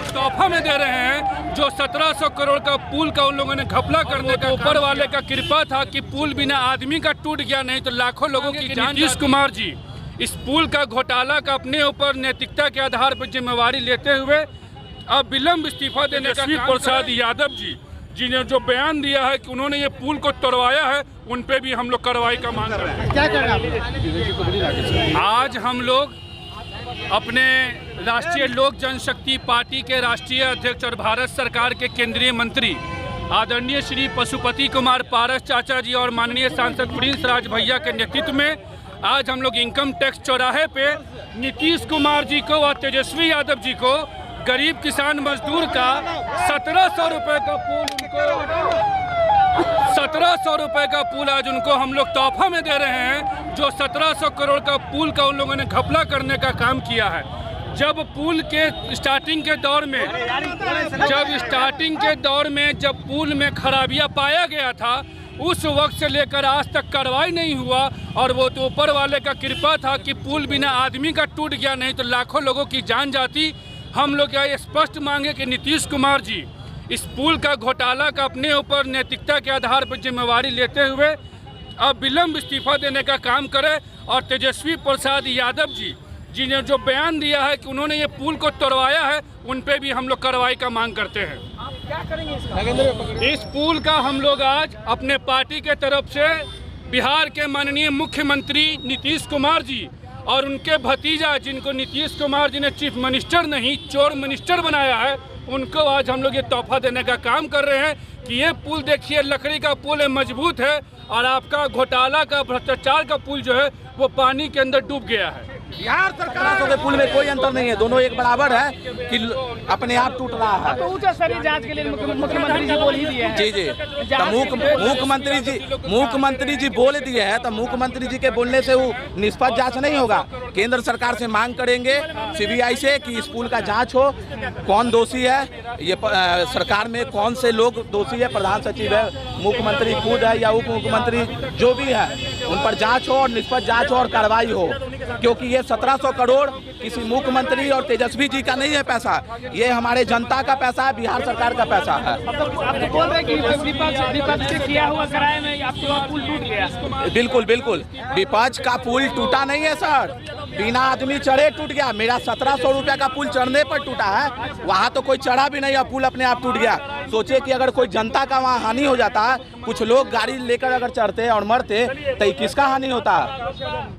तोहफा में दे रहे हैं। जो 1700 करोड़ का पुल का उन लोगों ने घपला करने का ऊपर वाले का कृपा था कि पुल बिना आदमी का टूट गया, नहीं तो लाखों लोगों की जान। नीतीश कुमार जी इस पुल का घोटाला का अपने ऊपर नैतिकता के आधार पर जिम्मेवारी लेते हुए अब विलंब इस्तीफा देने का प्रसाद यादव जी जिन्हें जो बयान दिया है कि उन्होंने ये पुल को तोड़वाया है, उन पे भी हम लोग कार्रवाई का मांग कर रहे हैं। क्या कर रहे हैं? आज हम लोग अपने राष्ट्रीय लोक जनशक्ति पार्टी के राष्ट्रीय अध्यक्ष और भारत सरकार के केंद्रीय मंत्री आदरणीय श्री पशुपति कुमार पारस चाचा जी और माननीय सांसद प्रिंस राज भैया के नेतृत्व में आज हम लोग इनकम टैक्स चौराहे पे नीतीश कुमार जी को और तेजस्वी यादव जी को गरीब किसान मजदूर का 1700 रुपये का पुल उनको 1700 रुपये का पुल आज उनको हम लोग तोहफा में दे रहे हैं। जो 1700 करोड़ का पुल का उन लोगों ने घपला करने का काम किया है। जब पुल के स्टार्टिंग के दौर में जब पुल में खराबियां पाया गया था, उस वक्त से लेकर आज तक कार्रवाई नहीं हुआ और वो तो ऊपर वाले का कृपा था कि पुल बिना आदमी का टूट गया, नहीं तो लाखों लोगों की जान जाती। हम लोग यह स्पष्ट मांगे कि नीतीश कुमार जी इस पुल का घोटाला का अपने ऊपर नैतिकता के आधार पर जिम्मेवारी लेते हुए अब विलंब इस्तीफा देने का काम करें और तेजस्वी प्रसाद यादव जी जिन्हें जो बयान दिया है कि उन्होंने ये पुल को तोड़वाया है, उन पे भी हम लोग कार्रवाई का मांग करते हैं। क्या करेंगे इस पुल का हम लोग आज अपने पार्टी के तरफ से बिहार के माननीय मुख्यमंत्री नीतीश कुमार जी और उनके भतीजा जिनको नीतीश कुमार जी ने चीफ मिनिस्टर नहीं चोर मिनिस्टर बनाया है, उनको आज हम लोग ये तोहफा देने का काम कर रहे हैं कि ये पुल देखिए लकड़ी का पुल है, मजबूत है और आपका घोटाला का भ्रष्टाचार का पुल जो है वो पानी के अंदर डूब गया है। बिहार सरकार के पुल में कोई अंतर नहीं है, दोनों एक बराबर है कि अपने आप टूट रहा है। तो उच्च स्तरीय जांच के लिए मुख्यमंत्री जी बोल ही दिए हैं। जी तो मुख्यमंत्री जी बोल दिए हैं, तो मुख्यमंत्री जी के बोलने से वो निष्पक्ष जांच नहीं होगा। केंद्र सरकार से मांग करेंगे सीबीआई से कि इस पुल का जांच हो, कौन दोषी है, ये सरकार में कौन से लोग दोषी है, प्रधान सचिव है, मुख्यमंत्री खुद है या उप मुख्यमंत्री जो भी है, उन पर जांच हो और निष्पक्ष जांच हो और कार्रवाई हो। क्योंकि ये 1700 करोड़ किसी मुख्यमंत्री और तेजस्वी जी का नहीं है पैसा, ये हमारे जनता का पैसा है, बिहार सरकार का पैसा है। आप तो बोल रहे हैं कि विपक्ष से किया हुआ किराए में आपका पुल टूट गया। बिल्कुल विपक्ष का पुल टूटा नहीं है सर, बिना आदमी चढ़े टूट गया। मेरा 1700 रुपये का पुल चढ़ने पर टूटा है, वहाँ तो कोई चढ़ा भी नहीं है, पुल अपने आप टूट गया। सोचिए कि अगर कोई जनता का वहाँ हानि हो जाता है, कुछ लोग गाड़ी लेकर अगर चढ़ते और मरते तो किसका हानि होता है।